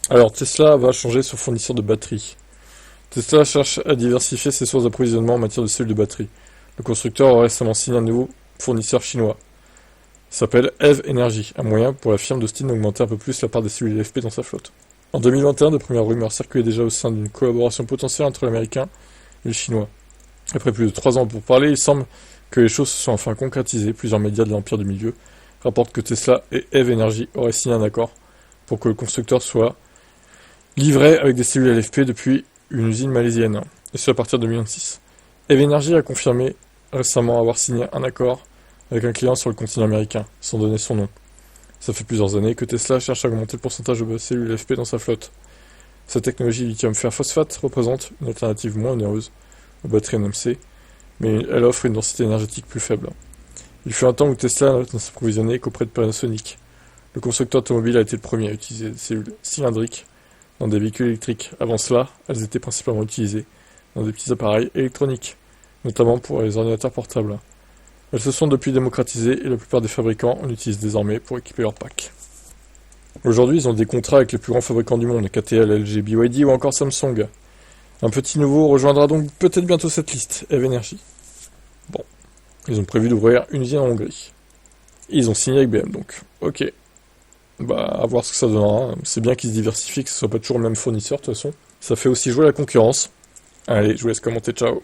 Alors Tesla va changer son fournisseur de batteries. Tesla cherche à diversifier ses sources d'approvisionnement en matière de cellules de batterie. Le constructeur a récemment signé un nouveau fournisseur chinois. Il s'appelle EV Energy, un moyen pour la firme d'Austin d'augmenter un peu plus la part des cellules LFP dans sa flotte. En 2021, de premières rumeurs circulaient déjà au sein d'une collaboration potentielle entre l'américain et le chinois. Après plus de 3 ans pour parler, il semble que les choses se sont enfin concrétisées. Plusieurs médias de l'Empire du Milieu rapportent que Tesla et EV Energy auraient signé un accord pour que le constructeur soit livré avec des cellules LFP depuis une usine malaisienne, et ce à partir de 2026. EV Energy a confirmé récemment avoir signé un accord avec un client sur le continent américain, sans donner son nom. Ça fait plusieurs années que Tesla cherche à augmenter le pourcentage de cellules LFP dans sa flotte. Cette technologie lithium fer phosphate représente une alternative moins onéreuse aux batteries NMC, mais elle offre une densité énergétique plus faible. Il fut un temps où Tesla ne s'approvisionnait qu'auprès de Panasonic. Le constructeur automobile a été le premier à utiliser des cellules cylindriques dans des véhicules électriques. Avant cela, elles étaient principalement utilisées dans des petits appareils électroniques, notamment pour les ordinateurs portables. Elles se sont depuis démocratisées et la plupart des fabricants en utilisent désormais pour équiper leurs packs. Aujourd'hui, ils ont des contrats avec les plus grands fabricants du monde, KTL, LG, BYD ou encore Samsung. Un petit nouveau rejoindra donc peut-être bientôt cette liste, EV Energy. Bon, ils ont prévu d'ouvrir une usine en Hongrie. Ils ont signé avec BM donc. Ok. Bah, à voir ce que ça donnera. C'est bien qu'ils se diversifient, que ce soit pas toujours le même fournisseur de toute façon. Ça fait aussi jouer la concurrence. Allez, je vous laisse commenter, ciao.